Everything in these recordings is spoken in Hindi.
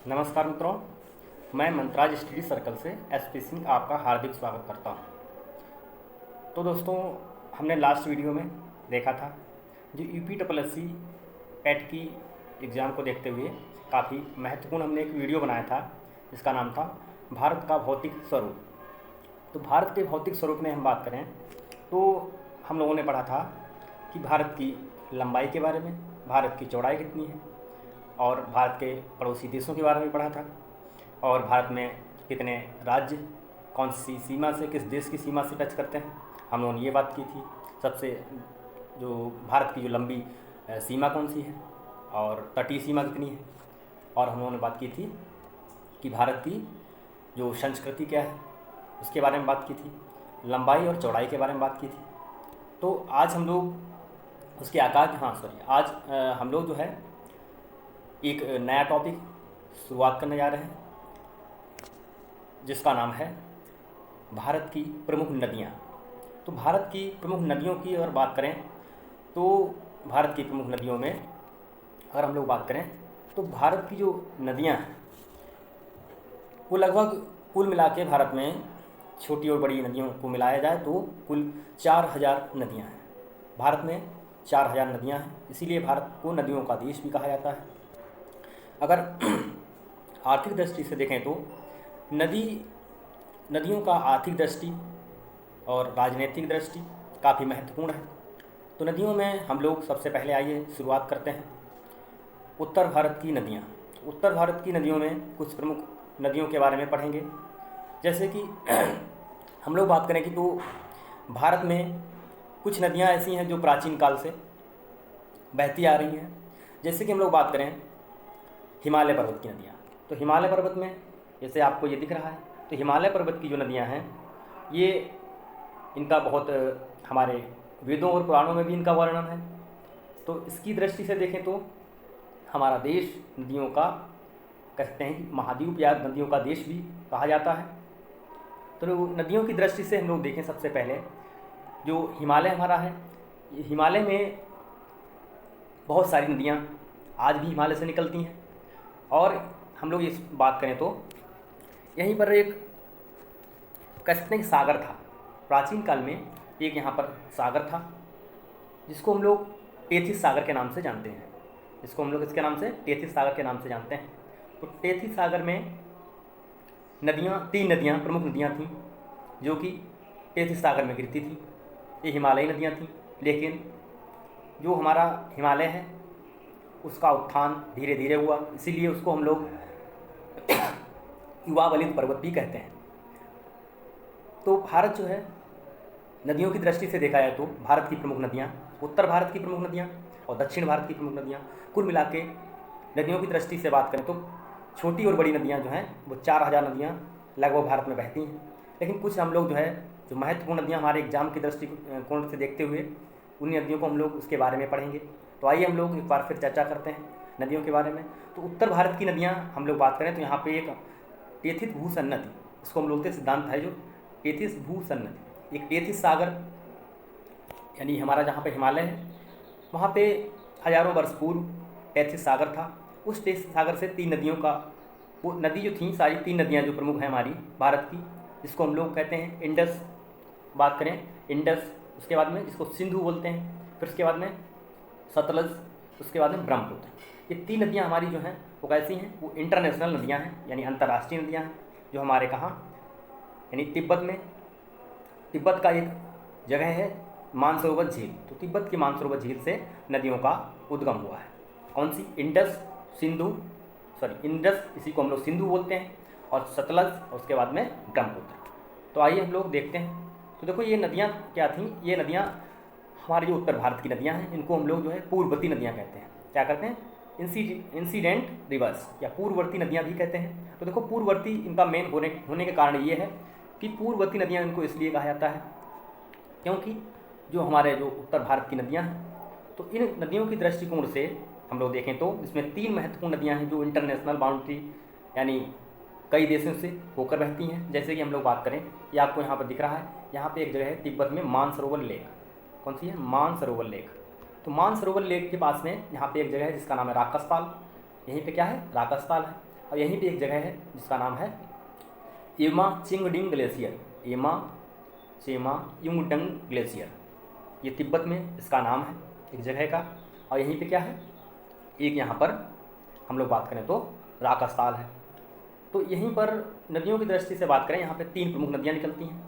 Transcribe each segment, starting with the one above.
नमस्कार मित्रों, मैं मंत्राज स्टडी सर्कल से एसपी सिंह आपका हार्दिक स्वागत करता हूं। तो दोस्तों, हमने लास्ट वीडियो में देखा था जो UP triple S C PET की एग्ज़ाम को देखते हुए काफ़ी महत्वपूर्ण हमने एक वीडियो बनाया था जिसका नाम था भारत का भौतिक स्वरूप। तो भारत के भौतिक स्वरूप में हम बात करें तो हम लोगों ने पढ़ा था कि भारत की लंबाई के बारे में, भारत की चौड़ाई कितनी है, और भारत के पड़ोसी देशों के बारे में पढ़ा था, और भारत में कितने राज्य कौन सी सीमा से, किस देश की सीमा से टच करते हैं, हम लोगों ने ये बात की थी। सबसे जो भारत की जो लंबी सीमा कौन सी है और तटीय सीमा कितनी है, और हम लोगों ने बात की थी कि भारत की जो संस्कृति क्या है उसके बारे में बात की थी, लंबाई और चौड़ाई के बारे में बात की थी। तो आज हम लोग उसके आकार आज हम लोग जो है एक नया टॉपिक शुरुआत करने जा रहे हैं जिसका नाम है भारत की प्रमुख नदियाँ। तो भारत की प्रमुख नदियों की अगर बात करें तो भारत की प्रमुख नदियों में अगर हम लोग बात करें तो भारत की जो नदियाँ हैं वो लगभग कुल मिला के भारत में छोटी और बड़ी नदियों को मिलाया जाए तो कुल 4000 नदियाँ हैं। भारत में 4000 नदियाँ हैं, इसीलिए भारत को नदियों का देश भी कहा जाता है। अगर आर्थिक दृष्टि से देखें तो नदियों का आर्थिक दृष्टि और राजनीतिक दृष्टि काफ़ी महत्वपूर्ण है। तो नदियों में हम लोग सबसे पहले आइए शुरुआत करते हैं उत्तर भारत की नदियाँ। उत्तर भारत की नदियों में कुछ प्रमुख नदियों के बारे में पढ़ेंगे। जैसे कि हम लोग बात करें कि तो भारत में कुछ नदियाँ ऐसी हैं जो प्राचीन काल से बहती आ रही हैं। जैसे कि हम लोग बात करें हिमालय पर्वत की नदियाँ, तो हिमालय पर्वत में जैसे आपको ये दिख रहा है, तो हिमालय पर्वत की जो नदियाँ हैं ये इनका बहुत हमारे वेदों और पुराणों में भी इनका वर्णन है। तो इसकी दृष्टि से देखें तो हमारा देश नदियों का कहते हैं कि महाद्वीप या नदियों का देश भी कहा जाता है। तो नदियों की दृष्टि से हम लोग देखें सबसे पहले जो हिमालय हमारा है, हिमालय में बहुत सारी नदियाँ आज भी हिमालय से निकलती हैं। और हम लोग इस बात करें तो यहीं पर एक कहते हैं सागर था, प्राचीन काल में एक यहाँ पर सागर था जिसको हम लोग टेथिस सागर के नाम से जानते हैं। इसको हम लोग इसके नाम से टेथिस सागर के नाम से जानते हैं। तो टेथिस सागर में तीन नदियाँ प्रमुख नदियाँ थीं जो कि टेथिस सागर में गिरती थी। ये हिमालयी नदियाँ थीं, लेकिन जो हमारा हिमालय है उसका उत्थान धीरे धीरे हुआ, इसीलिए उसको हम लोग युवा वलित पर्वत भी कहते हैं। तो भारत जो है नदियों की दृष्टि से देखा जाए तो भारत की प्रमुख नदियाँ, उत्तर भारत की प्रमुख नदियाँ और दक्षिण भारत की प्रमुख नदियाँ, कुल मिला के नदियों की दृष्टि से बात करें तो छोटी और बड़ी नदियाँ जो हैं वो 4000 नदियाँ लगभग भारत में बहती हैं। लेकिन कुछ हम लोग जो है जो महत्वपूर्ण नदियाँ हमारे एग्जाम की दृष्टिकोण से देखते हुए उन नदियों को हम लोग उसके बारे में पढ़ेंगे। तो आइए हम लोग एक बार फिर चर्चा करते हैं नदियों के बारे में। तो उत्तर भारत की नदियाँ हम लोग बात करें तो यहाँ पे एक टेथिस भूसन्नति, इसको हम लोग के सिद्धांत है जो टेथिस भूसन्नति, एक टेथिस सागर यानी हमारा जहाँ पे हिमालय है वहाँ पे हज़ारों वर्ष पूर्व टेथिस सागर था। उस टेथिस सागर से तीन नदियों का वो नदी जो थी सारी तीन नदियाँ जो प्रमुख हैं हमारी भारत की, जिसको हम लोग कहते हैं इंडस, बात करें इंडस, उसके बाद में जिसको सिंधु बोलते हैं, फिर उसके बाद में सतलज, उसके बाद में ब्रह्मपुत्र। ये तीन नदियाँ हमारी जो हैं वो कैसी हैं, वो इंटरनेशनल नदियाँ हैं यानी अंतर्राष्ट्रीय नदियाँ हैं जो हमारे कहाँ यानी तिब्बत में, तिब्बत का एक जगह है मानसरोवर झील, तो तिब्बत की मानसरोवर झील से नदियों का उद्गम हुआ है। कौन सी, इंडस, इंडस, इसी को हम लोग सिंधु बोलते हैं, और सतलज और उसके बाद में ब्रह्मपुत्र। तो आइए हम लोग देखते हैं। तो देखो ये नदियाँ क्या थीं, ये नदियाँ हमारी जो उत्तर भारत की नदियाँ हैं इनको हम लोग जो है पूर्ववर्ती नदियाँ कहते हैं। क्या कहते हैं, इंसिडेंट रिवर्स या पूर्ववर्ती नदियाँ भी कहते हैं। तो देखो पूर्ववर्ती इनका मेन होने के कारण ये है कि पूर्ववर्ती नदियाँ इनको इसलिए कहा जाता है क्योंकि जो हमारे जो उत्तर भारत की नदियाँ हैं तो इन नदियों की दृष्टिकोण से हम लोग देखें तो इसमें तीन महत्वपूर्ण नदियाँ हैं जो इंटरनेशनल बाउंड्री यानी कई देशों से होकर बहती हैं। जैसे कि हम लोग बात करें, ये आपको यहाँ पर दिख रहा है, यहाँ पे एक जगह है तिब्बत में मानसरोवर लेक, कौन सी है, मानसरोवर लेक। तो मानसरोवर लेक के पास में यहाँ पे एक जगह है जिसका नाम है राकसताल, यहीं पे क्या है, राकसताल है। और यहीं पे एक जगह है जिसका नाम है एमा चिंगडिंग ग्लेशियर, एमा चेमा युंगडंग ग्लेशियर, ये तिब्बत में इसका नाम है एक जगह का। और यहीं पे क्या है, एक यहाँ पर हम लोग बात करें तो राक स्थल है। तो यहीं पर नदियों की दृष्टि से बात करें, यहाँ पे 3 प्रमुख नदियाँ निकलती हैं।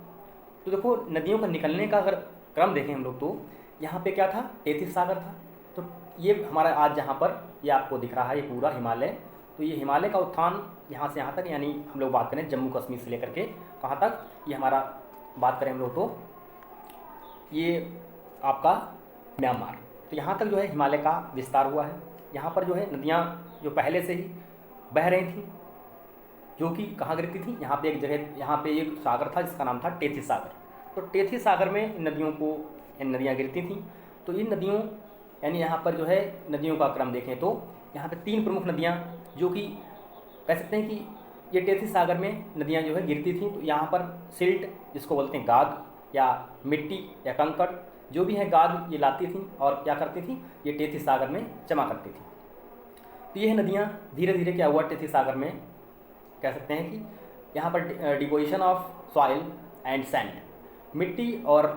तो देखो नदियों का निकलने का अगर क्रम देखें हम लोग, तो यहाँ पे क्या था, टेथिस सागर था। तो ये हमारा आज जहाँ पर ये आपको दिख रहा है ये पूरा हिमालय, तो ये हिमालय का उत्थान यहाँ से यहाँ तक, यानी हम लोग बात करें जम्मू कश्मीर से लेकर के कहाँ तक, ये हमारा बात करें हम लोग तो ये आपका म्यांमार, तो यहाँ तक जो है हिमालय का विस्तार हुआ है। यहाँ पर जो है नदियाँ जो पहले से ही बह रही थी, जो कि कहाँ गिरती थी, यहाँ पे एक जगह, यहाँ पे एक सागर था जिसका नाम था टेथिस सागर। तो टेथिस सागर में इन नदियाँ गिरती थीं। तो इन नदियों यानी यहाँ पर जो है नदियों का क्रम देखें तो यहाँ पे 3 प्रमुख नदियाँ, जो कि कह सकते हैं कि ये टेथिस सागर में नदियाँ जो है गिरती थीं। तो यहाँ पर सिल्ट जिसको बोलते हैं गाद या मिट्टी या कंकड़, जो भी है गाद, ये लाती थीं और क्या करती थीं, ये टेथिस सागर में जमा करती थी। तो ये नदियाँ धीरे धीरे क्या हुआ, टेथिस सागर में कह सकते हैं कि यहाँ पर deposition of soil and sand, मिट्टी और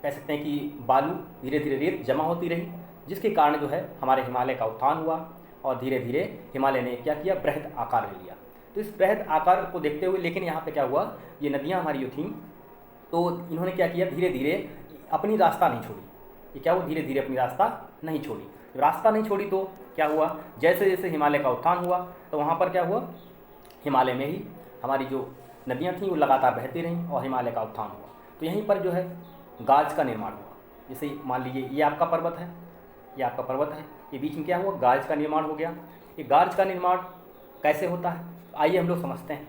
कह सकते हैं कि बालू, धीरे धीरे रेत जमा होती रही, जिसके कारण जो है हमारे हिमालय का उत्थान हुआ और धीरे धीरे हिमालय ने क्या किया, बृहद आकार ले लिया। तो इस बृहद आकार को देखते हुए लेकिन यहाँ पे क्या हुआ, ये नदियाँ हमारी जो थीं, तो इन्होंने क्या किया, धीरे धीरे अपनी रास्ता नहीं छोड़ी। ये क्या हुआ, धीरे धीरे अपनी रास्ता नहीं छोड़ी। रास्ता नहीं छोड़ी तो क्या हुआ, जैसे जैसे हिमालय का उत्थान हुआ तो वहाँ पर क्या हुआ, हिमालय में ही हमारी जो नदियाँ थीं वो लगातार बहती रहीं और हिमालय का उत्थान हुआ। तो यहीं पर जो है गाज का निर्माण हुआ। जैसे मान लीजिए ये आपका पर्वत है, ये आपका पर्वत है, ये बीच में क्या हुआ, गाज का निर्माण हो गया। ये गाज का निर्माण कैसे होता है, आइए हम लोग समझते हैं।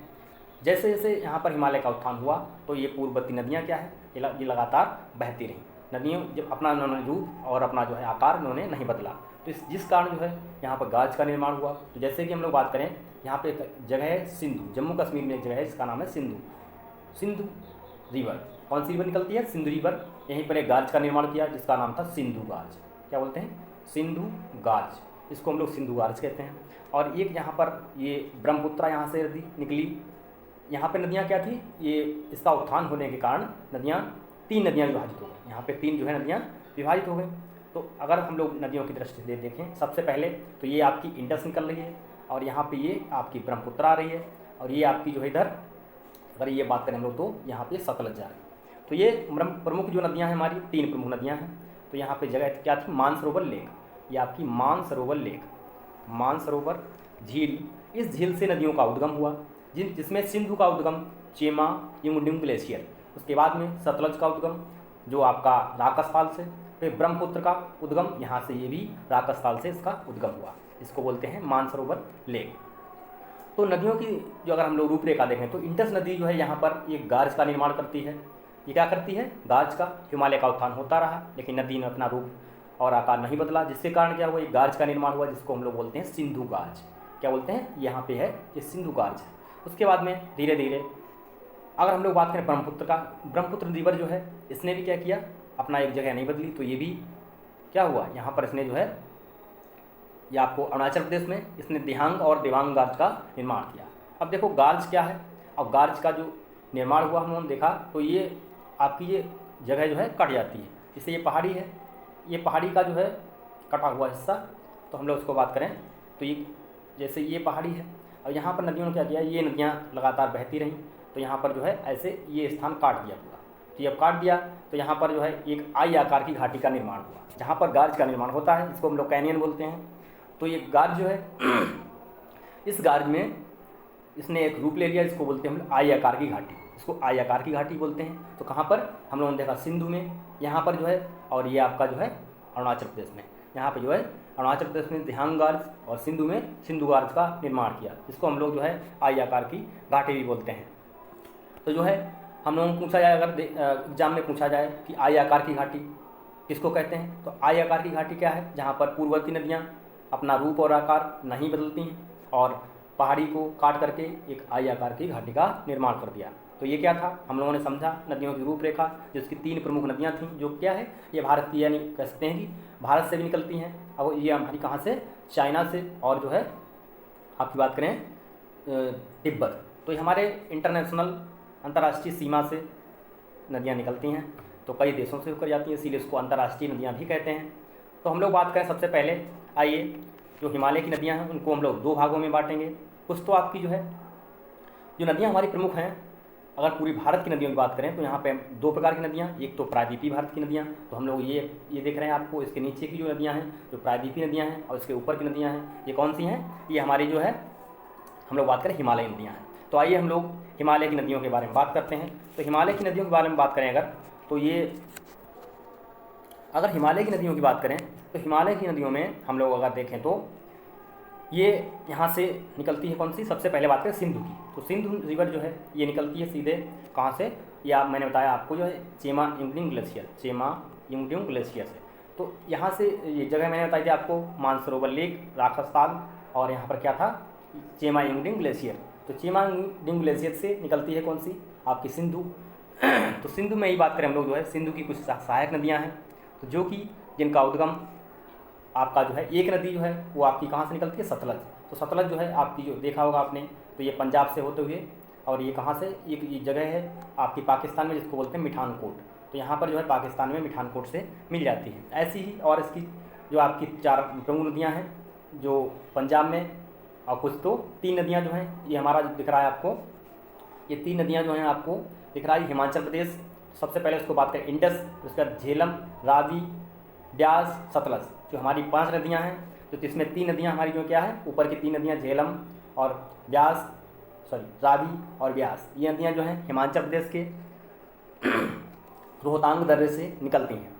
जैसे जैसे यहाँ पर हिमालय का उत्थान हुआ तो ये पूर्ववर्ती नदियाँ क्या है, ये लगातार बहती रहीं। नदियों जब अपना उन्होंने रूप और अपना जो है आकार उन्होंने नहीं बदला, तो जिस कारण जो है यहाँ पर गाज का निर्माण हुआ। तो जैसे कि हम लोग बात करें, यहाँ पे एक जगह है सिंधु, जम्मू कश्मीर में एक जगह है जिसका नाम है सिंधु रिवर। कौन सी रिवर निकलती है, सिंधु रिवर। यहीं पर एक गाज का निर्माण किया जिसका नाम था सिंधु गाज। क्या बोलते हैं, सिंधु गाज, इसको हम लोग सिंधु गाज कहते हैं। और एक यहाँ पर ये ब्रह्मपुत्रा यहाँ से नदी निकली। यहाँ पे नदियाँ क्या थी, ये इसका उत्थान होने के कारण नदियाँ 3 नदियाँ विभाजित हो गई। यहाँ पे 3 जो है नदियाँ विभाजित हो गई। तो अगर हम लोग नदियों की दृष्टि से देखें, सबसे पहले तो ये आपकी इंडस निकल रही है और यहाँ पे ये आपकी ब्रह्मपुत्रा आ रही है और ये आपकी जो है इधर अगर ये बात करें हम लोग तो यहाँ पे सतलज जा रही है। तो ये प्रमुख जो नदियाँ हैं हमारी 3 प्रमुख नदियाँ हैं। तो यहाँ पे जगह क्या थी, मानसरोवर लेक, ये आपकी मानसरोवर लेक, मानसरोवर झील, इस झील से नदियों का उद्गम हुआ, जिसमें सिंधु का उद्गम चेमा युंगडिंग ग्लेशियर, उसके बाद में सतलज का उद्गम जो आपका राकस्थल से, फिर ब्रह्मपुत्र का उद्गम, यहाँ से ये भी राकस्थल से इसका उद्गम हुआ, इसको बोलते हैं मानसरोवर लेक। तो नदियों की जो अगर हम लोग रूपरेखा देखें तो इंडस नदी जो है यहाँ पर एक गाज का निर्माण करती है। ये क्या करती है, गाज का, हिमालय का उत्थान होता रहा लेकिन नदी ने अपना रूप और आकार नहीं बदला, जिसके कारण क्या हुआ, एक गाज का निर्माण हुआ जिसको हम लोग बोलते हैं सिंधु गाज। क्या बोलते हैं, यहाँ पे है ये सिंधु गाज है। उसके बाद में धीरे धीरे अगर हम लोग बात करें ब्रह्मपुत्र का, ब्रह्मपुत्र रिवर जो है इसने भी क्या किया, अपना एक जगह नहीं बदली। तो ये भी क्या हुआ, यहाँ पर इसने जो है ये आपको अरुणाचल प्रदेश में इसने दिहांग और देवांग गाज का निर्माण किया। अब देखो गाज क्या है, अब गाज का जो निर्माण हुआ हम लोगों ने देखा तो ये आपकी ये जगह जो है कट जाती है। जैसे ये पहाड़ी है, ये पहाड़ी का जो है कटा हुआ हिस्सा, तो हम लोग उसको बात करें तो ये जैसे ये पहाड़ी है और यहाँ पर नदियों ने क्या किया, ये नदियाँ लगातार बहती रहीं तो यहाँ पर जो है ऐसे ये स्थान काट दिया पूरा। तो जब काट दिया तो यहाँ पर जो है एक आई आकार की घाटी का निर्माण हुआ, जहाँ पर गाज का निर्माण होता है, इसको हम लोग कैनियन बोलते हैं। तो ये गाज जो है इस गाज में इसने एक रूप ले लिया, इसको बोलते हैं हम आई आकार की घाटी, इसको आई आकार की घाटी बोलते हैं। तो कहाँ पर हम लोगों ने देखा, सिंधु में, यहाँ पर जो है, और ये आपका जो है अरुणाचल प्रदेश में, यहाँ पे जो है अरुणाचल प्रदेश में दिहांग गाज और सिंधु में सिंधु गाज का निर्माण किया, इसको हम लोग जो है आई आकार की घाटी भी बोलते हैं। तो जो है हम लोगों को पूछा जाए, अगर एग्जाम में पूछा जाए कि आई आकार की घाटी किसको कहते हैं, तो आई आकार की घाटी क्या है, जहाँ पर पूर्ववर्ती नदियाँ अपना रूप और आकार नहीं बदलती हैं और पहाड़ी को काट करके एक आई आकार की घाटी का निर्माण कर दिया। तो ये क्या था, हम लोगों ने समझा नदियों की रूपरेखा, जिसकी 3 प्रमुख नदियाँ थीं, जो क्या है, ये भारत की, यानी कह सकते हैं कि भारत से भी निकलती हैं। अब ये हमारी कहाँ से, चाइना से, और जो है आपकी बात करें तिब्बत। तो ये हमारे इंटरनेशनल अंतर्राष्ट्रीय सीमा से नदियाँ निकलती हैं, तो कई देशों से होकर जाती हैं, इसीलिए इसको अंतर्राष्ट्रीय नदियाँ भी कहते हैं। तो हम लोग बात करें सबसे पहले, आइए जो हिमालय की नदियाँ हैं उनको हम लोग दो भागों में बांटेंगे। कुछ तो आपकी जो है जो नदियाँ हमारी प्रमुख हैं, अगर पूरी भारत की नदियों की बात करें तो यहाँ पे दो प्रकार की नदियाँ, एक तो प्रायद्वीपीय भारत की नदियाँ, तो हम लोग ये देख रहे हैं आपको, इसके नीचे की जो नदियाँ हैं जो प्रायद्वीपीय नदियाँ हैं, और इसके ऊपर की नदियाँ हैं ये कौन सी हैं, ये हमारी जो है हम लोग बात करें हिमालयी नदियाँ हैं। तो आइए हम लोग हिमालय की नदियों के बारे में बात करते हैं। तो हिमालय की नदियों के बारे में बात करें अगर, तो अगर हिमालय की नदियों की बात करें तो हिमालय की नदियों में हम लोग अगर देखें तो ये यहाँ से निकलती है कौन सी, सबसे पहले बात करें सिंधु की। तो सिंधु रिवर जो है ये निकलती है सीधे कहाँ से, या मैंने बताया आपको जो है चेमा यंगडिंग ग्लेशियर से। तो यहाँ से ये जगह मैंने बताई थी आपको, मानसरोवर लेक, राजस्थान, और यहाँ पर क्या था, चेमा यंगडिंग ग्लेशियर। तो चेमा यंगडिंग ग्लेशियर से निकलती है कौन सी, आपकी सिंधु। तो सिंधु में ही बात करें हम लोग जो है, सिंधु की कुछ सहायक नदियाँ हैं, तो जो कि जिनका उद्गम आपका जो है, एक नदी जो है वो आपकी कहाँ से निकलती है, सतलज। तो सतलज जो है आपकी जो देखा होगा आपने, तो ये पंजाब से होते हुए, और ये कहाँ से, एक ये जगह है आपकी पाकिस्तान में जिसको बोलते हैं मिठानकोट। तो यहाँ पर जो है पाकिस्तान में मिठानकोट से मिल जाती है। ऐसी ही और इसकी जो आपकी चार प्रमुख नदियाँ हैं जो पंजाब में, और कुछ तो तीन नदियाँ जो हैं, ये हमारा दिख रहा है आपको, ये तीन नदियाँ जो हैं आपको दिख रहा है हिमाचल प्रदेश। सबसे पहले उसको बात करें इंडस, उसके बाद झेलम, रावी, ब्यास, सतलज, जो हमारी 5 नदियाँ हैं। तो जिसमें 3 नदियाँ हमारी जो क्या है, ऊपर की 3 नदियाँ झेलम और रावी और ब्यास, ये नदियाँ जो हैं हिमाचल प्रदेश के रोहतांग दर्रे से निकलती हैं।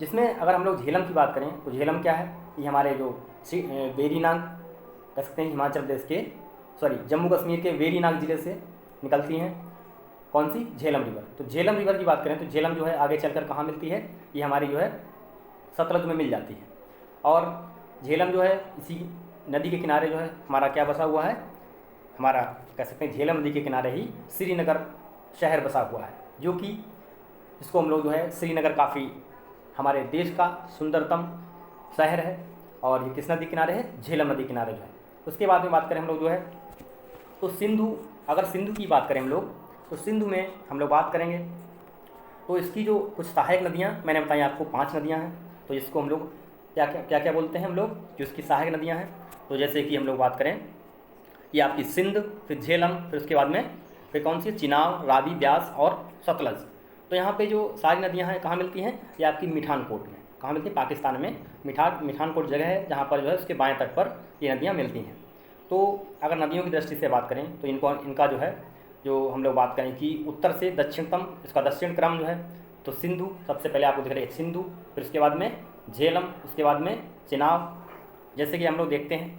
जिसमें अगर हम लोग झेलम की बात करें तो झेलम क्या है, ये हमारे जो वेरीनाग कह सकते हैं हिमाचल प्रदेश के जम्मू कश्मीर के वेरीनाग जिले से निकलती हैं। कौन सी, झेलम रिवर। तो झेलम रिवर की बात करें तो झेलम जो है आगे चलकर कहाँ मिलती है, ये हमारी जो है सतलज में मिल जाती है। और झेलम जो है इसी नदी के किनारे जो है हमारा क्या बसा हुआ है, हमारा कह सकते हैं झेलम नदी के किनारे ही श्रीनगर शहर बसा हुआ है, जो कि इसको हम लोग जो है श्रीनगर काफ़ी हमारे देश का सुंदरतम शहर है, और ये किस नदी किनारे है, झेलम नदी किनारे जो है। उसके बाद में बात करें हम लोग जो है तो सिंधु, अगर सिंधु की बात करें हम लोग तो सिंधु में हम लोग बात करेंगे तो इसकी जो कुछ सहायक नदियाँ मैंने बताई आपको 5 नदियाँ हैं। तो इसको हम लोग क्या बोलते हैं हम लोग, जो इसकी सहायक नदियाँ हैं। तो जैसे कि हम लोग बात करें, ये आपकी सिंध, फिर झेलम, फिर उसके बाद में फिर कौन सी, चिनाब, रावी, ब्यास और सतलज। तो यहाँ पे जो सारी नदियाँ हैं कहाँ मिलती हैं, ये आपकी मिठानकोट में, कहाँ मिलती है, पाकिस्तान में मिठानकोट जगह है जहाँ पर जो है उसके बाएं तट पर ये नदियाँ मिलती हैं। तो अगर नदियों की दृष्टि से बात करें तो इनका जो है, जो हम लोग बात करें कि उत्तर से दक्षिणतम, इसका दक्षिण क्रम जो है, तो सिंधु सबसे पहले आपको दिख रहा है सिंधु, फिर उसके बाद में झेलम, उसके बाद में चिनाब, जैसे कि हम लोग देखते हैं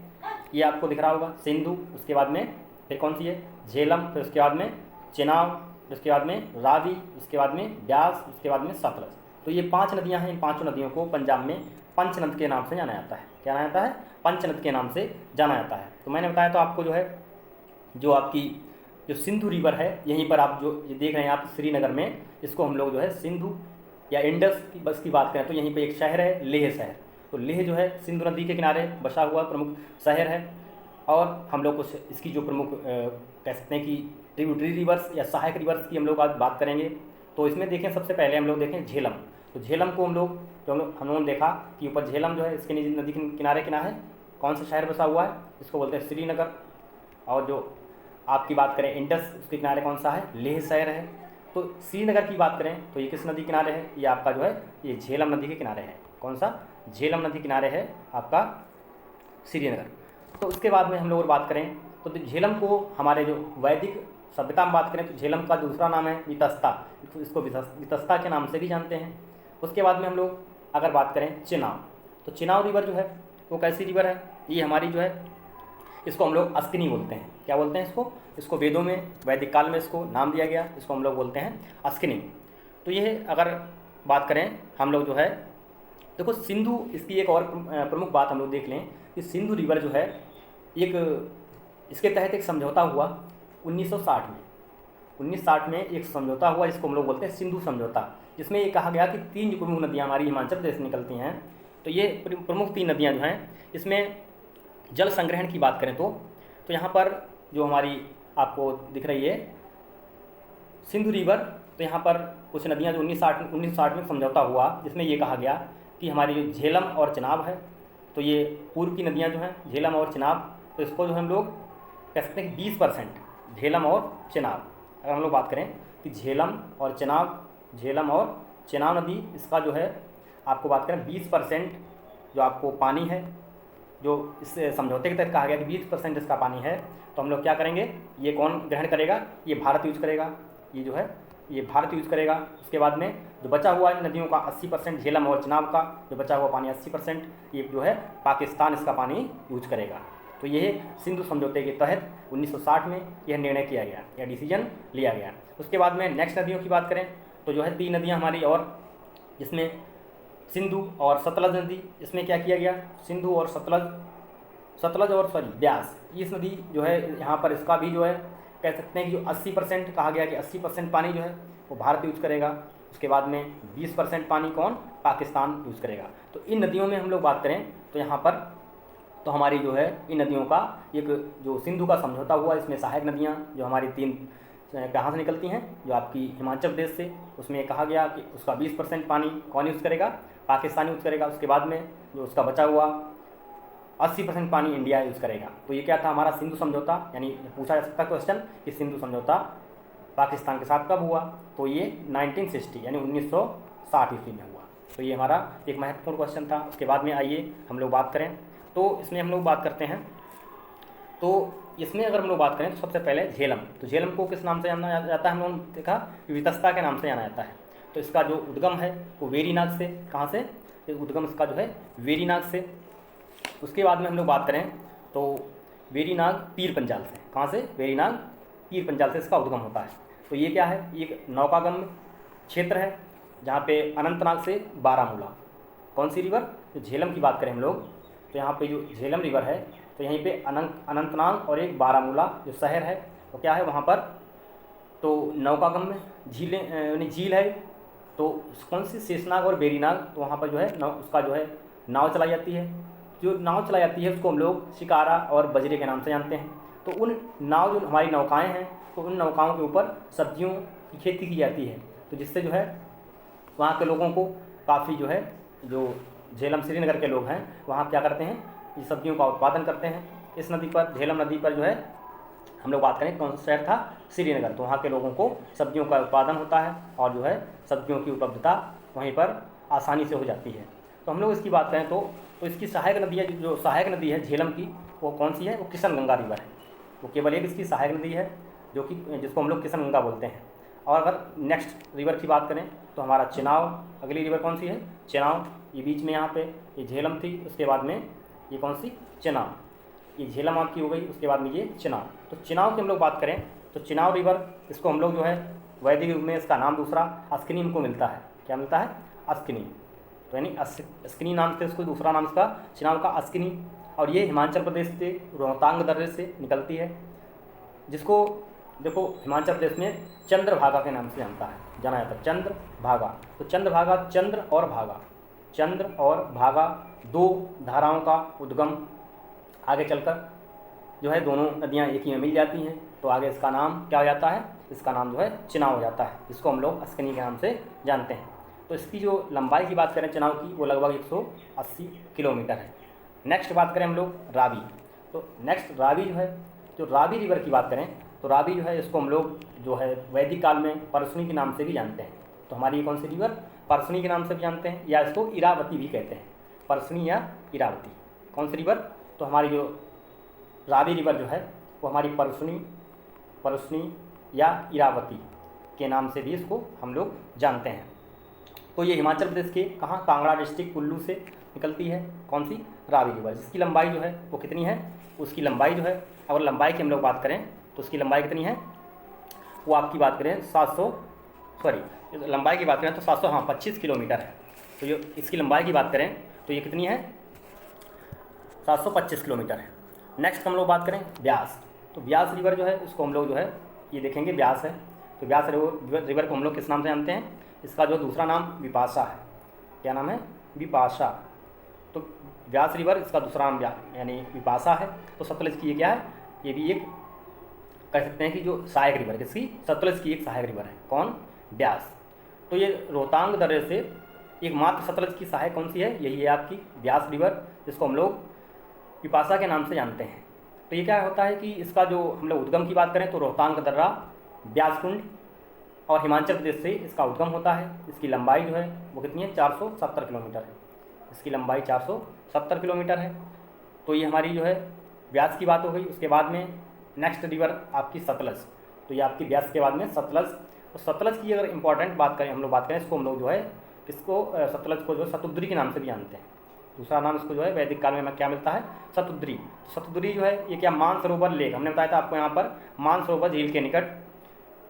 ये आपको दिख रहा होगा सिंधु, उसके बाद में फिर कौन सी है, झेलम, फिर उसके बाद में चिनाब, उसके बाद में रावी, उसके बाद में ब्यास, उसके बाद में सतलज। तो ये 5 नदियाँ हैं। इन 5 नदियों को पंजाब में पंचनद के नाम से जाना जाता है। क्या जाना जाता है, पंचनद के नाम से जाना जाता है। तो मैंने बताया तो आपको जो है, जो आपकी जो सिंधु रिवर है, यहीं पर आप जो ये देख रहे हैं आप श्रीनगर में, इसको हम लोग जो है सिंधु या इंडस की बस की बात करें तो यहीं पे एक शहर है लेह शहर। तो लेह जो है सिंधु नदी के किनारे बसा हुआ प्रमुख शहर है। और हम लोग कुछ इसकी जो प्रमुख कह सकते हैं कि ट्रिब्यूटरी रिवर्स या सहायक रिवर्स की हम लोग आज बात करेंगे। तो इसमें देखें सबसे पहले हम लोग देखें झेलम। तो झेलम को हम लोगों ने देखा कि ऊपर झेलम जो है इसके नदी के किनारे है, कौन सा शहर बसा हुआ है, इसको बोलते हैं श्रीनगर। और जो आपकी बात करें इंडस, उसके किनारे कौन सा है, लेह शहर है। तो श्रीनगर की बात करें तो ये किस नदी किनारे है, ये आपका जो है ये झेलम नदी के किनारे है। कौन सा, झेलम नदी किनारे है आपका श्रीनगर। तो उसके बाद में हम लोग और बात करें तो झेलम को हमारे जो वैदिक सभ्यता में बात करें तो झेलम का दूसरा नाम है वितस्ता, इसको वितस्ता के नाम से भी जानते हैं। उसके बाद में हम लोग अगर बात करें चिनाब, तो चिनाब रिवर जो है वो कैसी रिवर है, ये हमारी जो है इसको हम लोग अस्किनी बोलते हैं। क्या बोलते हैं इसको वेदों में, वैदिक काल में इसको नाम दिया गया, इसको हम लोग बोलते हैं अस्किनी। तो ये अगर बात करें हम लोग जो है, देखो सिंधु, इसकी एक और प्रमुख बात हम लोग देख लें कि सिंधु रिवर जो है इसके तहत एक समझौता हुआ 1960 में एक समझौता हुआ, जिसको हम लोग बोलते हैं सिंधु समझौता, जिसमें ये कहा गया कि 3 प्रमुख नदियाँ हमारी हिमाचल प्रदेश से निकलती हैं। तो ये प्रमुख 3 नदियाँ जो हैं, इसमें जल संग्रहण की बात करें तो यहाँ पर जो हमारी आपको दिख रही है सिंधु रिवर, तो यहाँ पर कुछ नदियाँ जो 1960 में समझौता हुआ, जिसमें ये कहा गया कि हमारी जो झेलम और चिनाब है, तो ये पूर्व की नदियाँ जो हैं झेलम और चिनाब, तो इसको जो हम लोग कह सकते हैं कि 20% झेलम और चिनाब, अगर हम लोग बात करें कि झेलम और चिनाब नदी, इसका जो है आपको बात करें 20% जो आपको पानी है, जो इस समझौते के तहत कहा गया कि 20% इसका पानी है, तो हम लोग क्या करेंगे, ये कौन ग्रहण करेगा, ये भारत यूज करेगा, ये जो है ये भारत यूज करेगा। उसके बाद में जो बचा हुआ है नदियों का 80%, झेलम और चिनाब का जो बचा हुआ पानी 80%, ये जो है पाकिस्तान इसका पानी यूज करेगा। तो ये सिंधु समझौते के तहत 1960 में यह निर्णय किया गया, यह डिसीजन लिया गया। उसके बाद में नेक्स्ट नदियों की बात करें तो जो है 3 नदियाँ हमारी, और जिसमें सिंधु और सतलज नदी, इसमें क्या किया गया, सिंधु और सतलज और ब्यास, इस नदी जो है यहाँ पर इसका भी जो है कह सकते हैं कि जो 80% कहा गया कि 80% पानी जो है वो भारत यूज करेगा। उसके बाद में 20% पानी कौन, पाकिस्तान यूज करेगा। तो इन नदियों में हम लोग बात करें तो यहाँ पर तो हमारी जो है इन नदियों का एक जो सिंधु का समझौता हुआ, इसमें सहायक नदियाँ जो हमारी 3 कहाँ से निकलती हैं, जो आपकी हिमाचल प्रदेश से, उसमें कहा गया कि उसका 20% पानी कौन यूज़ करेगा, पाकिस्तान यूज़ करेगा। उसके बाद में जो उसका बचा हुआ 80% पानी इंडिया यूज़ करेगा। तो ये क्या था हमारा सिंधु समझौता, यानी पूछा जा सकता क्वेश्चन कि सिंधु समझौता पाकिस्तान के साथ कब हुआ, तो ये 1960 यानी 1960 ईस्वी में हुआ। तो ये हमारा एक महत्वपूर्ण क्वेश्चन था। उसके बाद में आइए हम लोग बात करें, तो इसमें हम लोग बात करते हैं, तो इसमें अगर हम लोग बात करें तो सबसे पहले झेलम, तो झेलम को किस नाम से जाना जाता है, हम लोगों ने देखा वितस्ता के नाम से जाना जाता है। तो इसका जो उद्गम है वो वेरीनाग से, कहाँ से, उद्गम इसका जो है वेरीनाग से। उसके बाद में हम लोग बात करें तो वेरीनाग पीर पंजाल से, कहाँ से, वेरीनाग पीर पंजाल से इसका उद्गम होता है। तो ये क्या है, ये एक नौकागम्य क्षेत्र है जहाँ पे अनंतनाग से बारामूला, कौन सी रिवर, जो झेलम की बात करें हम लोग, तो यहाँ पे जो झेलम रिवर है तो यहीं पे अनंतनाग और एक बारामूला जो शहर है तो क्या है वहाँ पर, तो नौकागम्य झीलें यानी झील है। तो कौन सी, शेषनाग और बेरीनाग, तो वहाँ पर जो है उसका जो है नाव चलाई जाती है। जो नाव चलाई जाती है उसको हम लोग शिकारा और बजरे के नाम से जानते हैं। तो उन नाव जो हमारी नौकाएँ हैं तो उन नौकाओं के ऊपर सब्जियों की खेती की जाती है, तो जिससे जो है वहाँ के लोगों को काफ़ी जो है, जो झेलम श्रीनगर के लोग हैं वहाँ क्या करते हैं, ये सब्जियों का उत्पादन करते हैं। इस नदी पर, झेलम नदी पर जो है हम लोग बात करें कौन सा शहर था, श्रीनगर, तो वहाँ के लोगों को सब्जियों का उत्पादन होता है और जो है सब्जियों की उपलब्धता वहीं पर आसानी से हो जाती है। तो हम लोग इसकी बात करें तो इसकी सहायक नदी है, जो सहायक नदी है झेलम की, वो कौन सी है, वो किशन गंगा रिवर है। वो केवल एक इसकी सहायक नदी है जो कि जिसको हम लोग किशन गंगा बोलते हैं। और अगर नेक्स्ट रिवर की बात करें तो हमारा चिनाव, अगली रिवर कौन सी है, चिनाव, ये बीच में यहाँ पे ये झेलम थी, उसके बाद में ये कौन सी, चिनाव, ये झेलम आपकी हो गई, उसके बाद में ये चिनाव। तो चिनाव की हम लोग बात करें तो चिनाव रिवर, इसको हम लोग जो है वैदिक युग में इसका नाम दूसरा अस्किनी हमको मिलता है, क्या मिलता है, अस्किनी, तो यानी अस्किनी नाम से इसको दूसरा नाम इसका चिनाव का अस्किनी। और ये हिमाचल प्रदेश से रोहतांग दर्रे से निकलती है, जिसको देखो हिमाचल प्रदेश में चंद्रभागा के नाम से जाना जाता है, चंद्रभागा। तो चंद्रभागा, चंद्र और भागा 2 धाराओं का उद्गम, आगे चलकर जो है दोनों नदियाँ एक ही में मिल जाती हैं, तो आगे इसका नाम क्या हो जाता है, इसका नाम जो है चिनाव हो जाता है, इसको हम लोग अस्किनी के नाम से जानते हैं। तो इसकी जो लंबाई की बात करें चिनाव की, वो लगभग 180 किलोमीटर है। नेक्स्ट बात करें हम लोग रावी, तो नेक्स्ट रावी जो है, जो रावी रिवर की बात करें तो रावी जो है इसको हम लोग जो है वैदिक काल में परसनी के नाम से भी जानते हैं। तो हमारी ये कौन सी रिवर, परसनी के नाम से भी जानते हैं, या इसको इरावती भी कहते हैं, परसनी या इरावती, कौन सी रिवर, तो हमारी जो रावी रिवर जो है वो हमारी परसनी या इरावती के नाम से भी इसको हम लोग जानते हैं। तो ये हिमाचल प्रदेश के कहाँ, कांगड़ा डिस्ट्रिक्ट कुल्लू से निकलती है, कौन सी, रावी रिवर, जिसकी लंबाई जो है वो कितनी है, उसकी लंबाई जो है, अगर लंबाई की हम लोग बात करें तो उसकी लंबाई कितनी है, वो आपकी बात करें 25 किलोमीटर है। तो जो इसकी लंबाई की बात करें तो ये कितनी है, 725 किलोमीटर है। नेक्स्ट हम लोग बात करें ब्यास, तो ब्यास रिवर जो है इसको हम लोग जो है ये देखेंगे ब्यास है, तो ब्यास रिवर को हम लोग किस नाम से जानते हैं, इसका जो दूसरा नाम विपाशा है, क्या नाम है, विपाशा। तो ब्यास रिवर इसका दूसरा नाम यानी विपाशा है। तो सतलज की ये क्या है, ये भी एक कह सकते हैं कि जो सहायक रिवर, किसकी, सतलज की एक सहायक रिवर है। कौन, ब्यास। तो ये रोहतांग दर्रे से एकमात्र सतलज की सहायक कौन सी है, यही है आपकी ब्यास रिवर, जिसको हम लोग पिपासा के नाम से जानते हैं। तो ये क्या होता है कि इसका जो हम लोग उद्गम की बात करें तो रोहतांग दर्रा, ब्यास कुंड और हिमाचल प्रदेश से इसका उद्गम होता है। इसकी लंबाई जो है वो कितनी है, 470 किलोमीटर है। इसकी लंबाई 470 किलोमीटर है। तो ये हमारी जो है ब्यास की बात हो गई। उसके बाद में नेक्स्ट रिवर आपकी सतलज। तो ये आपकी ब्यास के बाद में सतलज। तो सतलज की अगर इंपॉर्टेंट बात करें, हम लोग बात करें इसको, हम लोग जो है इसको सतलज को जो शतुद्री के नाम से भी जानते हैं। दूसरा नाम इसको जो है वैदिक काल में क्या मिलता है, शतुद्री। शतुद्री जो है ये क्या, मानसरोवर लेक, हमने बताया था आपको यहाँ पर मानसरोवर झील के निकट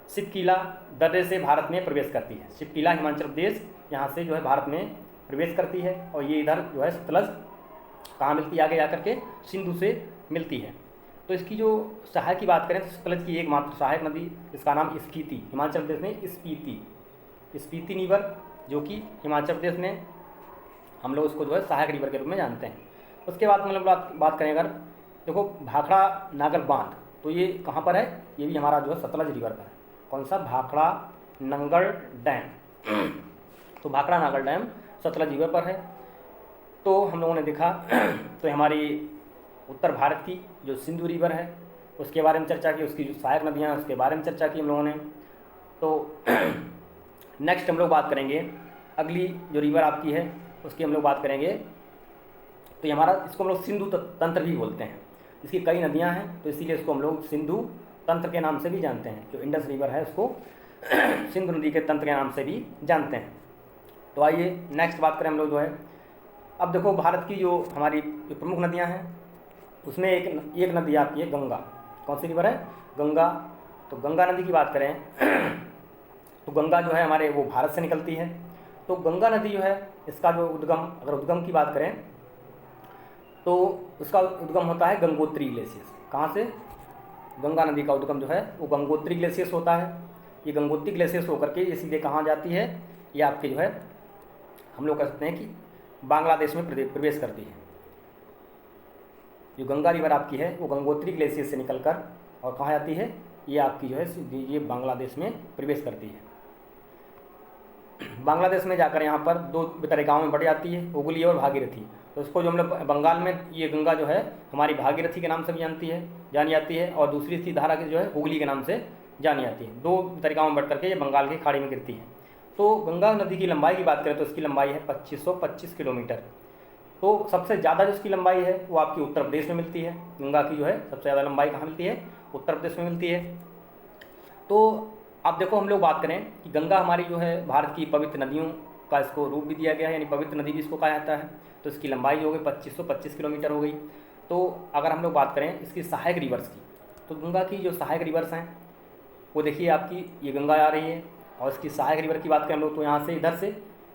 शिवकीला दर्रे से भारत में प्रवेश करती है। शिवकीला हिमाचल प्रदेश यहाँ से जो है भारत में प्रवेश करती है। और ये इधर जो है सतलज कहाँ मिलती है, आगे जाकर के सिंधु से मिलती है। तो इसकी जो सहायक की बात करें तो सतलज की एकमात्र सहायक नदी, इसका नाम स्पीति, हिमाचल प्रदेश में स्पीति रिवर, जो कि हिमाचल प्रदेश में हम लोग उसको जो है सहायक रिवर के रूप में जानते हैं। उसके बाद हम लोग बात करें अगर, देखो भाखड़ा नागल बांध, तो ये कहाँ पर है, ये भी हमारा जो है सतलज रिवर पर है। कौन सा, भाखड़ा नंगल डैम। तो भाखड़ा नागल डैम सतलज रिवर पर है। तो हम लोगों ने देखा तो हमारी उत्तर भारत की जो सिंधु रिवर है उसके बारे में चर्चा की, उसकी जो सहायक नदियाँ हैं उसके बारे में चर्चा की हम लोगों ने। तो नेक्स्ट हम लोग बात करेंगे अगली जो रिवर आपकी है उसकी हम लोग बात करेंगे। तो ये हमारा, इसको हम लोग सिंधु तंत्र भी बोलते हैं। इसकी कई नदियाँ हैं तो इसीलिए इसको हम लोग सिंधु तंत्र के नाम से भी जानते हैं। जो इंडस रिवर है उसको सिंधु नदी के तंत्र के नाम से भी जानते हैं। तो आइए नेक्स्ट बात करें हम लोग जो है, अब देखो भारत की जो हमारी जो प्रमुख नदियाँ हैं उसमें एक नदी आती है गंगा। कौन सी रिवर है, गंगा। तो गंगा नदी की बात करें तो गंगा जो है हमारे वो भारत से निकलती है। तो गंगा नदी जो है इसका जो उद्गम, अगर उद्गम की बात करें तो उसका उद्गम होता है गंगोत्री ग्लेशियर। कहाँ से, गंगा नदी का उद्गम जो है वो गंगोत्री ग्लेशियर होता है। ये गंगोत्री ग्लेशियर होकर के ये सीधे कहाँ जाती है, ये आपके जो है हम लोग कह सकते हैं कि बांग्लादेश में प्रवेश करती है। जो गंगा रिवर आपकी है वो गंगोत्री ग्लेशियर से निकलकर और कहाँ जाती है, ये आपकी जो है ये बांग्लादेश में प्रवेश करती है। बांग्लादेश में जाकर यहाँ पर दो तरीकाओं में बढ़ जाती है, हुगली और भागीरथी। तो उसको जो हम लोग बंगाल में ये गंगा जो है हमारी भागीरथी के नाम से भी जानी जाती है और दूसरी इसकी धारा की जो है हुगली के नाम से जानी जाती है। दो तरीकाओं में बढ़ करके ये बंगाल की खाड़ी में गिरती है। तो गंगा नदी की लंबाई की बात करें तो इसकी लंबाई है 2525 किलोमीटर। तो सबसे ज़्यादा जो इसकी लंबाई है वो आपकी उत्तर प्रदेश में मिलती है। गंगा की जो है सबसे ज़्यादा लंबाई कहाँ मिलती है, उत्तर प्रदेश में मिलती है। तो अब देखो हम लोग बात करें कि गंगा हमारी जो है भारत की पवित्र नदियों का इसको रूप भी दिया गया है, यानी पवित्र नदी भी इसको कहा जाता है। तो इसकी लंबाई हो गई 2525 किलोमीटर हो गई। तो अगर हम लोग बात करें इसकी सहायक रिवर्स की, तो गंगा की जो सहायक रिवर्स हैं वो देखिए आपकी ये गंगा आ रही है। और इसकी सहायक रिवर की बात करें हम लोग तो यहाँ से इधर से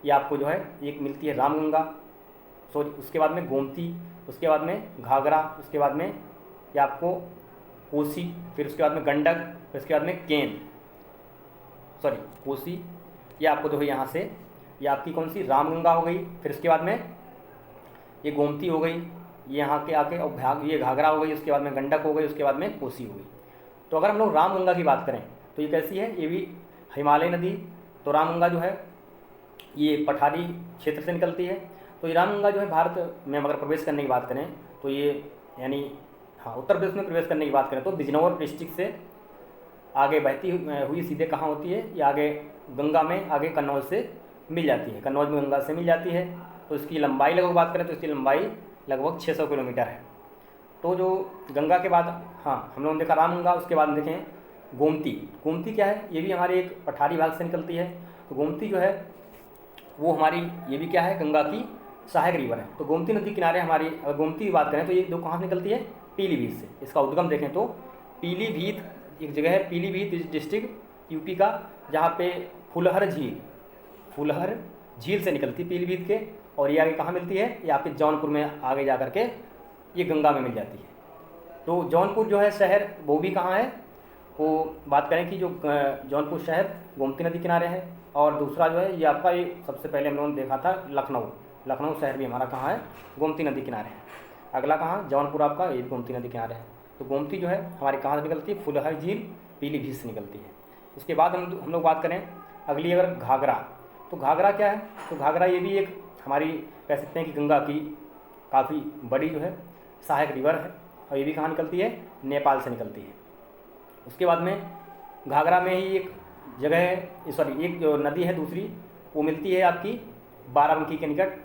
ये आपको जो है एक मिलती है रामगंगा, सॉरी उसके बाद में गोमती, उसके बाद में घाघरा, उसके बाद में ये आपको कोसी, फिर उसके बाद में गंडक, फिर उसके बाद में केन, सॉरी कोसी, ये आपको जो है यहाँ से ये आपकी कौन सी रामगंगा हो गई। फिर इसके बाद में ये गोमती हो गई, ये यहाँ के आके और ये घाघरा हो गई, उसके बाद में गंडक हो गई, उसके बाद में कोसी हो गई। तो अगर हम लोग रामगंगा की बात करें तो ये कैसी है, ये भी हिमालय नदी। तो रामगंगा जो है ये पठारी क्षेत्र से निकलती है। तो ये रामगंगा जो है भारत में अगर प्रवेश करने की बात करें तो ये यानी हाँ उत्तर प्रदेश में प्रवेश करने की बात करें तो बिजनौर डिस्ट्रिक्ट से आगे बहती हुई सीधे कहाँ होती है, ये आगे गंगा में आगे कन्नौज से मिल जाती है, कन्नौज में गंगा से मिल जाती है। तो इसकी लंबाई लगभग बात करें तो इसकी लंबाई लगभग 600 किलोमीटर है। तो जो गंगा के बाद हाँ हम लोगों ने देखा रामगंगा, उसके बाद देखें गोमती। गोमती क्या है, ये भी हमारे एक पठारी भाग से निकलती है। तो गोमती जो है वो हमारी ये भी क्या है, गंगा की सहायक रिवर है। तो गोमती नदी किनारे हमारी अगर गोमती की बात करें तो ये दो कहाँ से निकलती है, पीलीभीत से। इसका उद्गम देखें तो पीलीभीत एक जगह है, पीलीभीत डिस्ट्रिक्ट यूपी का, जहाँ पे फुलहर झील से निकलती है पीलीभीत के। और ये आगे कहाँ मिलती है, ये आपके जौनपुर में आगे जा कर के ये गंगा में मिल जाती है। तो जौनपुर जो है शहर वो भी कहाँ है, वो बात करें कि जो जौनपुर शहर गोमती नदी किनारे है। और दूसरा जो है ये आपका ये सबसे पहले हम लोगों ने देखा था लखनऊ शहर भी हमारा कहाँ है, गोमती नदी किनारे है। अगला कहाँ, जौनपुर आपका ये भी गोमती नदी किनारे है। तो गोमती जो है हमारी कहाँ से निकलती है, फुलहर झील पीलीभीत से निकलती है। उसके बाद हम लोग बात करें अगली अगर घाघरा, तो घाघरा क्या है, तो घाघरा ये भी एक हमारी कह सकते हैं कि गंगा की काफ़ी बड़ी जो है सहायक रिवर है, और ये भी कहाँ निकलती है, नेपाल से निकलती है। उसके बाद में घाघरा में ही एक जगह है, सॉरी एक जो नदी है दूसरी, वो मिलती है आपकी बाराबंकी के निकट।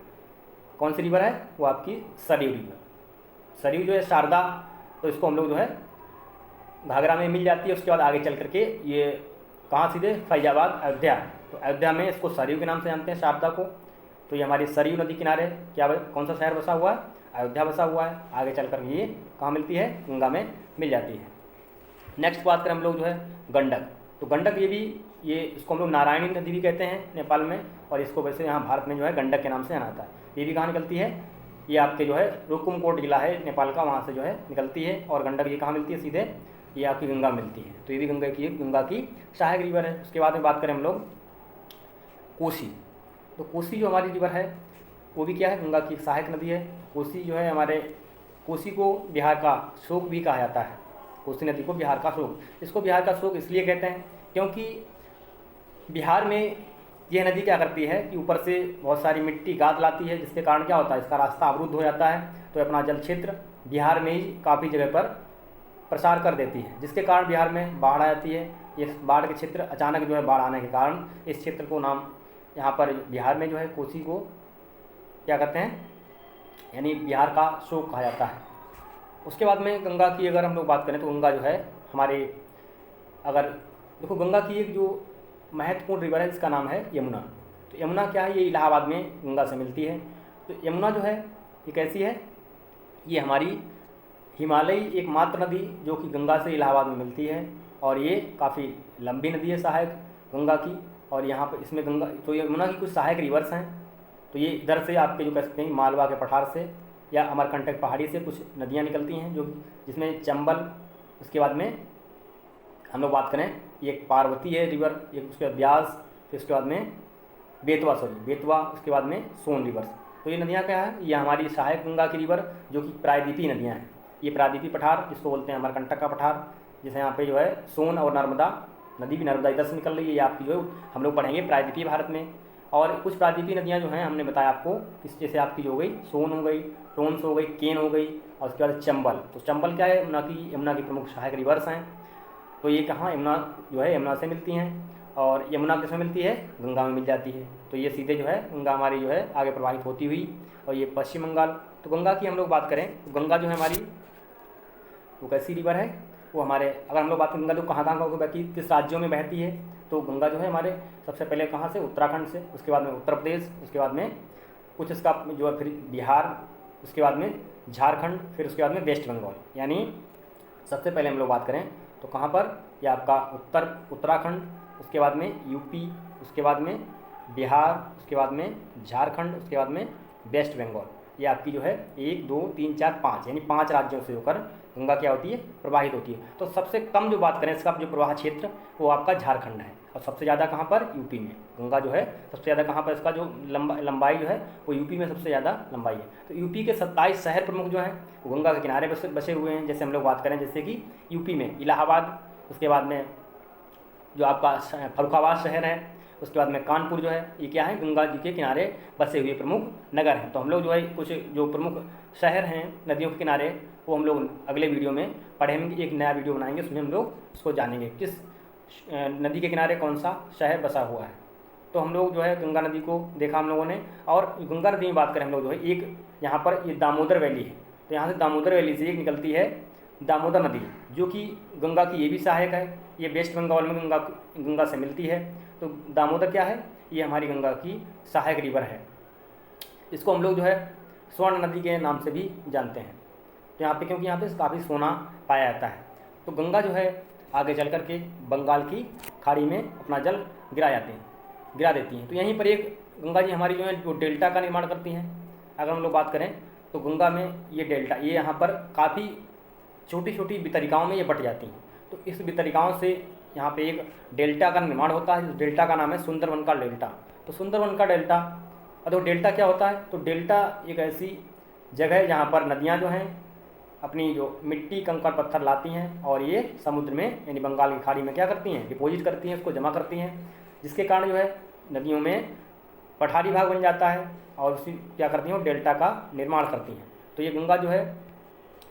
कौन सी रिवर है, वो आपकी सरयू रिवर। सरयू जो है शारदा, तो इसको हम लोग जो है घाघरा में मिल जाती है। उसके बाद आगे चल करके ये कहाँ सीधे फैजाबाद अयोध्या, तो अयोध्या में इसको सरयू के नाम से जानते हैं शारदा को। तो ये हमारी सरयू नदी किनारे क्या कौन सा शहर बसा हुआ है, अयोध्या बसा हुआ है। आगे चल कर ये कहाँ मिलती है, गंगा में मिल जाती है। नेक्स्ट बात करें हम लोग जो है गंडक, तो गंडक ये इसको हम लोग नारायणी नदी भी कहते हैं नेपाल में, और इसको वैसे यहाँ भारत में जो है गंडक के नाम से जाना जाता है। ये भी कहाँ निकलती है, ये आपके जो है रुकुमकोट जिला है नेपाल का, वहाँ से जो है निकलती है। और गंडक ये कहाँ मिलती है, सीधे ये आपकी गंगा मिलती है। तो ये भी गंगा की सहायक रिवर है। उसके बाद में बात करें हम लोग कोसी, तो कोसी जो हमारी रिवर है वो भी क्या है, गंगा की सहायक नदी है। कोसी जो है हमारे, कोसी को बिहार का शोक भी कहा जाता है। कोसी नदी को बिहार का शोक, इसको बिहार का शोक इसलिए कहते हैं क्योंकि बिहार में यह नदी क्या करती है कि ऊपर से बहुत सारी मिट्टी गाद लाती है, जिसके कारण क्या होता है, इसका रास्ता अवरुद्ध हो जाता है। तो अपना जल क्षेत्र बिहार में ही काफ़ी जगह पर प्रसार कर देती है, जिसके कारण बिहार में बाढ़ आ जाती है। ये बाढ़ के क्षेत्र अचानक जो है बाढ़ आने के कारण इस क्षेत्र को नाम यहाँ पर बिहार में जो है कोसी को क्या कहते हैं, यानी बिहार का शोक कहा जाता है। उसके बाद में गंगा की अगर हम लोग बात करें तो गंगा जो है हमारे, अगर देखो गंगा की एक जो महत्वपूर्ण रिवर है जिसका नाम है यमुना। तो यमुना क्या है, ये इलाहाबाद में गंगा से मिलती है। तो यमुना जो है ये कैसी है, ये हमारी हिमालयी एकमात्र नदी जो कि गंगा से इलाहाबाद में मिलती है, और ये काफ़ी लंबी नदी है सहायक गंगा की। और यहाँ पर इसमें गंगा, तो यमुना की कुछ सहायक रिवर्स हैं। तो ये इधर से आपके जो कह सकते हैं मालवा के पठार से या अमरकंटक पहाड़ी से कुछ नदियाँ निकलती हैं, जो जिसमें चंबल, उसके बाद में हम लोग बात करें ये पार्वती है रिवर, एक उसके बाद ब्यास, फिर उसके बाद में बेतवा, उसके बाद में सोन रिवर। तो ये नदियाँ क्या है, ये हमारी सहायक गंगा की रिवर जो कि प्रायद्वीपीय नदियाँ हैं। ये प्रायद्वीपीय पठार जिसको बोलते हैं अमरकंटक का पठार, जैसे यहाँ पे जो है सोन और नर्मदा नदी भी, नर्मदा इधर से निकल रही है, ये आपकी जो है हम लोग पढ़ेंगे प्रायद्वीपीय भारत में। और कुछ प्रायद्वीपीय नदियाँ जो हैं हमने बताया आपको, इस जैसे आपकी जो हो गई सोन हो गई, टोन्स हो गई, केन हो गई, और उसके बाद चंबल। तो चंबल क्या है, यमुना की प्रमुख सहायक रिवर्स हैं। तो ये कहाँ, यमुना जो है यमुना से मिलती हैं, और यमुना किसमें मिलती है, गंगा में मिल जाती है। तो ये सीधे जो है गंगा हमारी जो है आगे प्रवाहित होती हुई, और ये पश्चिम बंगाल। तो गंगा की हम लोग बात करें तो गंगा जो है हमारी वो कैसी रिवर है, वो हमारे, अगर हम लोग बात करें गंगा तो कहाँ कहाँ बहती, किस राज्यों में बहती है, तो गंगा जो है हमारे सबसे पहले कहाँ से, उत्तराखंड से, उसके बाद में उत्तर प्रदेश, उसके बाद में कुछ इसका जो है फिर बिहार, उसके बाद में झारखंड, फिर उसके बाद में वेस्ट बंगाल। यानी सबसे पहले हम लोग बात करें तो कहाँ पर, ये आपका उत्तराखंड, उसके बाद में यूपी, उसके बाद में बिहार, उसके बाद में झारखंड, उसके बाद में वेस्ट बंगाल। ये आपकी जो है 1 2 3 4 5 यानी 5 राज्यों से होकर गंगा क्या होती है, प्रवाहित होती है। तो सबसे कम जो बात करें इसका जो प्रवाह क्षेत्र वो आपका झारखंड है, और सबसे ज़्यादा कहाँ पर, यूपी में। गंगा जो है सबसे ज़्यादा कहाँ पर, इसका जो लंबाई जो है वो यूपी में सबसे ज़्यादा लंबाई है। तो यूपी के 27 शहर प्रमुख जो हैं वो गंगा के किनारे बसे हुए हैं। जैसे हम लोग बात करें, जैसे कि यूपी में इलाहाबाद, उसके बाद में जो आपका फर्रुखाबाद शहर है, उसके बाद में कानपुर जो है, ये क्या है, गंगा जी के किनारे बसे हुए प्रमुख नगर हैं। तो हम लोग जो है कुछ जो प्रमुख शहर हैं नदियों के किनारे, वो हम लोग अगले वीडियो में पढ़ेंगे, एक नया वीडियो बनाएंगे, उसमें हम लोग उसको जानेंगे किस नदी के किनारे कौन सा शहर बसा हुआ है। तो हम लोग जो है गंगा नदी को देखा हम लोगों ने। और गंगा नदी में बात करें हम लोग जो है, एक यहाँ पर ये दामोदर वैली है, तो यहाँ से दामोदर वैली से एक निकलती है दामोदर नदी, जो कि गंगा की ये भी सहायक है। ये वेस्ट बंगाल में गंगा से मिलती है। तो दामोदर क्या है, ये हमारी गंगा की सहायक रिवर है। इसको हम लोग जो है स्वर्ण नदी के नाम से भी जानते हैं। तो यहाँ पे क्योंकि यहाँ पे काफ़ी सोना पाया जाता है। तो गंगा जो है आगे चल कर के बंगाल की खाड़ी में अपना जल गिरा देती हैं। तो यहीं पर एक गंगा जी हमारी जो है वो डेल्टा का निर्माण करती हैं। अगर हम लोग बात करें तो गंगा में ये डेल्टा, ये यहाँ पर काफ़ी छोटी छोटी वितरिकाओं में ये बट जाती हैं। तो इस वितरिकाओं से यहाँ पे एक डेल्टा का निर्माण होता है। इस डेल्टा का नाम है सुंदरवन का डेल्टा। तो सुंदरवन का डेल्टा, तो डेल्टा क्या होता है, तो डेल्टा एक ऐसी जगह है जहाँ पर नदियाँ जो हैं अपनी जो मिट्टी कंकड़ पत्थर लाती हैं और ये समुद्र में यानी बंगाल की खाड़ी में क्या करती हैं, डिपॉजिट करती हैं, उसको जमा करती हैं, जिसके कारण जो है नदियों में पठारी भाग बन जाता है और उसी क्या करती हैं, वो डेल्टा का निर्माण करती हैं। तो ये गंगा जो है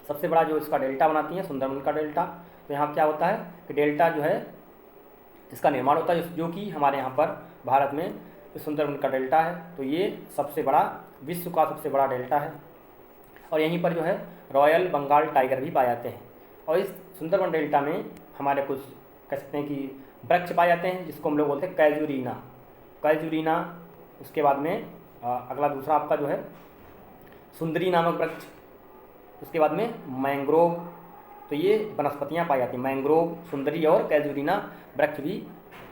सबसे बड़ा जो इसका डेल्टा बनाती है, सुंदरबन का डेल्टा। तो यहाँ क्या होता है कि डेल्टा जो है इसका निर्माण होता है, जो कि हमारे यहाँ पर भारत में सुंदरबन का डेल्टा है। तो ये सबसे बड़ा, विश्व का सबसे बड़ा डेल्टा है और यहीं पर जो है रॉयल बंगाल टाइगर भी पाए जाते हैं। और इस सुंदरबन डेल्टा में हमारे कुछ कह सकते हैं कि वृक्ष पाए जाते हैं, जिसको हम लोग बोलते हैं कैजुरीना। कैजुरीना, उसके बाद में अगला दूसरा आपका जो है सुंदरी नामक वृक्ष, उसके बाद में मैंग्रोव। तो ये वनस्पतियाँ पाई जाती हैं, मैंग्रोव, सुंदरी और कैजुरीना वृक्ष भी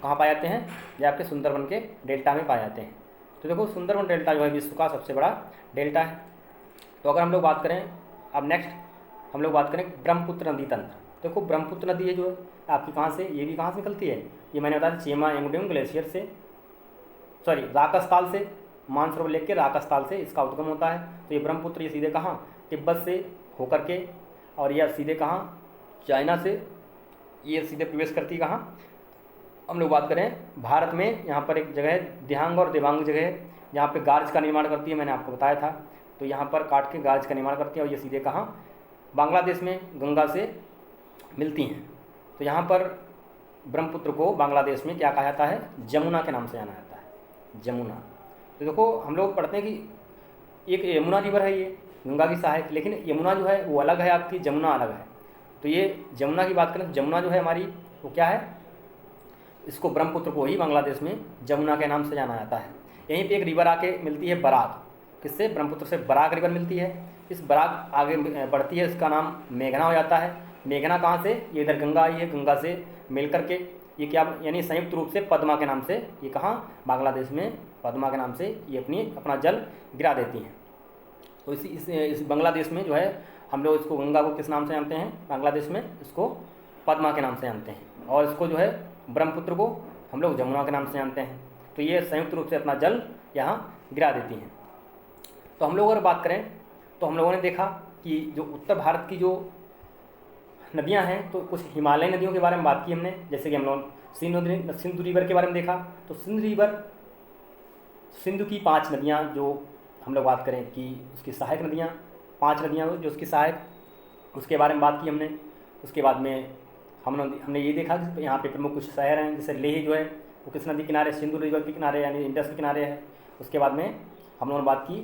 कहाँ पाए जाते हैं, ये आपके सुंदरबन के डेल्टा में पाए जाते हैं। तो देखो सुंदरबन डेल्टा जो है विश्व का सबसे बड़ा डेल्टा है। तो अगर हम लोग बात करें, अब नेक्स्ट हम लोग बात करें ब्रह्मपुत्र नदी तंत्र। देखो ब्रह्मपुत्र नदी है जो है आपकी कहाँ से, ये भी कहाँ से निकलती है, ये मैंने बताया चेमा एंगुडेम ग्लेशियर से, सॉरी राकस्थाल से, मानसरोवर लेक के राकस्थाल से इसका उद्गम होता है। तो ये ब्रह्मपुत्र ये सीधे कहाँ, तिब्बत से होकर के, और यह सीधे कहाँ, चाइना से ये सीधे प्रवेश करती है कहाँ, हम लोग बात करें भारत में, यहाँ पर एक जगह है दिहांग और देवांग जगह है, जहाँ पे गार्ज का निर्माण करती है, मैंने आपको बताया था। तो यहाँ पर काट के गार्ज का निर्माण करती है और ये सीधे कहाँ, बांग्लादेश में गंगा से मिलती हैं। तो यहाँ पर ब्रह्मपुत्र को बांग्लादेश में क्या कहा जाता है, जमुना के नाम से जाना जाता है, जमुना। तो देखो हम लोग पढ़ते हैं कि एक यमुना रिवर है, ये गंगा की सहायक, लेकिन यमुना जो है वो अलग है, आपकी जमुना अलग है। तो ये जमुना की बात करें तो जमुना जो है हमारी वो क्या है, इसको ब्रह्मपुत्र को ही बांग्लादेश में जमुना के नाम से जाना जाता है। यहीं पे एक रिवर आके मिलती है बराक, किससे, ब्रह्मपुत्र से बराक रिवर मिलती है। इस बराक आगे बढ़ती है, इसका नाम मेघना हो जाता है। मेघना कहाँ से, ये इधर गंगा आई है, गंगा से मिल करके ये क्या, यानी संयुक्त रूप से पद्मा के नाम से ये कहाँ, बांग्लादेश में पद्मा के नाम से ये अपना जल गिरा देती हैं। तो इस बांग्लादेश में जो है हम लोग इसको गंगा को किस नाम से जानते हैं, बांग्लादेश में इसको पद्मा के नाम से जानते हैं, और इसको जो है ब्रह्मपुत्र को हम लोग जमुना के नाम से जानते हैं। तो ये संयुक्त रूप से अपना जल यहाँ गिरा देती हैं। तो हम लोग अगर बात करें तो हम लोगों ने देखा कि जो उत्तर भारत की जो नदियाँ हैं, तो कुछ हिमालयी नदियों के बारे में बात की हमने, जैसे कि हम लोग सिंधु रिवर के बारे में देखा। तो सिंधु की 5 नदियाँ जो हम लोग बात करें कि उसकी सहायक नदियाँ, 5 नदियाँ जो उसकी सहायक, उसके बारे में बात की हमने। उसके बाद में हमने ये देखा कि यहाँ पे प्रमुख कुछ शहर हैं, जैसे लेह जो है वो किस नदी किनारे, सिंधु रिवर के किनारे यानी इंडस के किनारे है। उसके बाद में हम लोगों ने बात की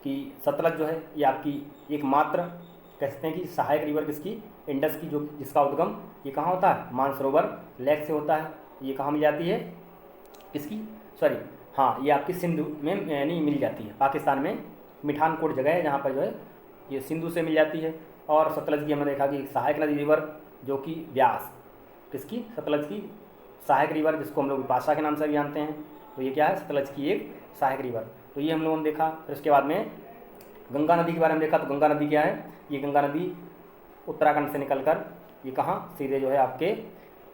कि सतलज जो है ये आपकी एकमात्र कह सकते हैं कि सहायक रिवर किसकी, इंडस की, जो जिसका उद्गम ये कहाँ होता है, मानसरोवर लेक से होता है। ये कहाँ मिल जाती है, किसकी, सॉरी हाँ, ये आपकी सिंधु में यानी मिल जाती है, पाकिस्तान में मिठानकोट जगह है जहाँ पर जो है ये सिंधु से मिल जाती है। और सतलज की हमने देखा कि सहायक नदी रिवर जो कि व्यास, किसकी, सतलज की सहायक रिवर, जिसको हम लोग विपाशा के नाम से भी जानते हैं। तो ये क्या है, सतलज की एक सहायक रिवर। तो ये हम लोगों ने देखा। फिर उसके बाद में गंगा नदी के बारे में देखा। तो गंगा नदी क्या है, ये गंगा नदी उत्तराखंड से निकलकर ये कहाँ सीधे जो है आपके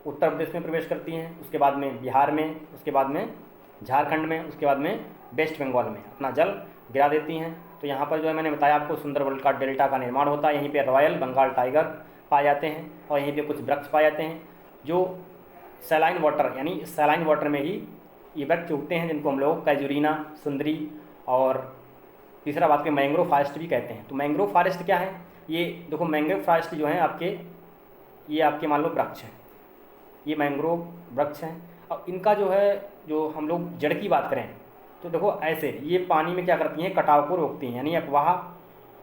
उत्तर प्रदेश में प्रवेश करती हैं, उसके बाद में बिहार में, उसके बाद में झारखंड में, उसके बाद में वेस्ट बंगाल में अपना जल गिरा देती हैं। तो यहाँ पर जो है मैंने बताया आपको सुंदरबन का डेल्टा का निर्माण होता है। यहीं पे रॉयल बंगाल टाइगर पाए जाते हैं और यहीं पे कुछ वृक्ष पाए जाते हैं जो सैलाइन वाटर यानी सैलाइन वाटर में ही ये वृक्ष उगते हैं, जिनको हम लोग कैजुरीना, सुंदरी और तीसरा बात के मैंग्रोव फॉरेस्ट भी कहते हैं। तो मैंग्रोव फॉरेस्ट क्या है, ये देखो मैंग्रोव फॉरेस्ट जो है आपके, ये आपके मान लो वृक्ष हैं, ये मैंग्रोव वृक्ष हैं। अब इनका जो है, जो हम लोग जड़ की बात करें तो देखो ऐसे ये पानी में क्या करती हैं, कटाव को रोकती हैं, यानी अफवाह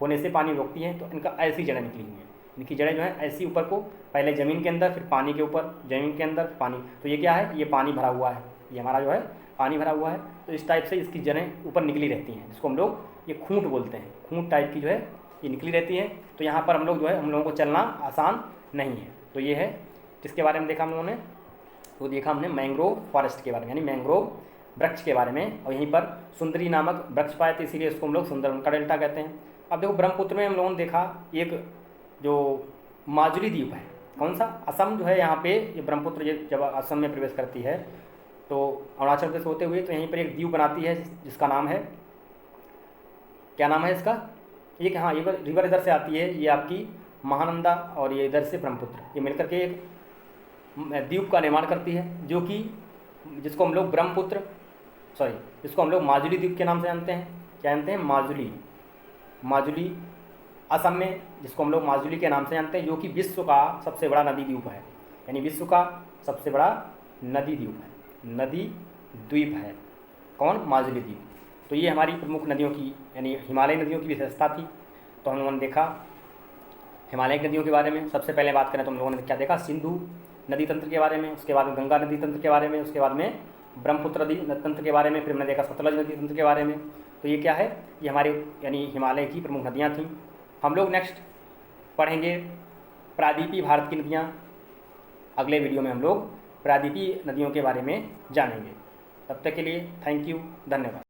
होने से पानी रोकती हैं। तो इनका ऐसी जड़ें निकली हुई हैं, इनकी जड़ें जो है ऐसी ऊपर को, पहले ज़मीन के अंदर, फिर पानी के ऊपर, ज़मीन के अंदर पानी। तो ये क्या है, ये पानी भरा हुआ है, ये हमारा जो है पानी भरा हुआ है। तो इस टाइप से इसकी जड़ें ऊपर निकली रहती हैं, जिसको हम लोग ये खूंट बोलते हैं, खूंट टाइप की जो है ये निकली रहती है। तो यहाँ पर हम लोग जो है, हम लोगों को चलना आसान नहीं है। तो ये है, किसके बारे में देखा हम लोगों ने, तो देखा हमने मैंग्रोव फॉरेस्ट के बारे में, यानी मैंग्रोव वृक्ष के बारे में। और यहीं पर सुंदरी नामक वृक्ष पाए थे, इसीलिए इसको हम लोग सुंदरबन का डेल्टा कहते हैं। अब देखो ब्रह्मपुत्र में हम लोगों ने देखा एक जो माजुली द्वीप है, कौन सा, असम जो है, यहाँ पे ये ब्रह्मपुत्र जब असम में प्रवेश करती है तो अरुणाचल प्रदेश होते हुए, तो यहीं पर एक द्वीप बनाती है जिसका नाम है, क्या नाम है इसका, एक, हाँ, ये रिवर इधर से आती है, ये आपकी महानंदा और ये इधर से ब्रह्मपुत्र, ये मिलकर के एक द्वीप का निर्माण करती है, जो कि जिसको हम लोग ब्रह्मपुत्र जिसको हम लोग माजुली द्वीप के नाम से जानते हैं। क्या जानते हैं? माजुली असम में, जिसको हम लोग माजुली के नाम से जानते हैं, जो कि विश्व का सबसे बड़ा नदी द्वीप है, यानी विश्व का सबसे बड़ा नदी द्वीप है। कौन? माजुली द्वीप। तो ये हमारी प्रमुख नदियों की, यानी हिमालयी नदियों की विशेषता थी। तो हम लोगों ने देखा हिमालयी नदियों के बारे में। सबसे पहले बात करें तो हम लोगों ने क्या देखा? सिंधु नदी तंत्र के बारे में, उसके बाद में गंगा नदी तंत्र के बारे में, उसके बाद में ब्रह्मपुत्र नदी तंत्र के बारे में, फिर हमने देखा सतलज नदी तंत्र के बारे में। तो ये क्या है? ये हमारे यानी हिमालय की प्रमुख नदियाँ थीं। हम लोग नेक्स्ट पढ़ेंगे प्रायद्वीपीय भारत की नदियाँ। अगले वीडियो में हम लोग प्रायद्वीपीय नदियों के बारे में जानेंगे। तब तक के लिए थैंक यू, धन्यवाद।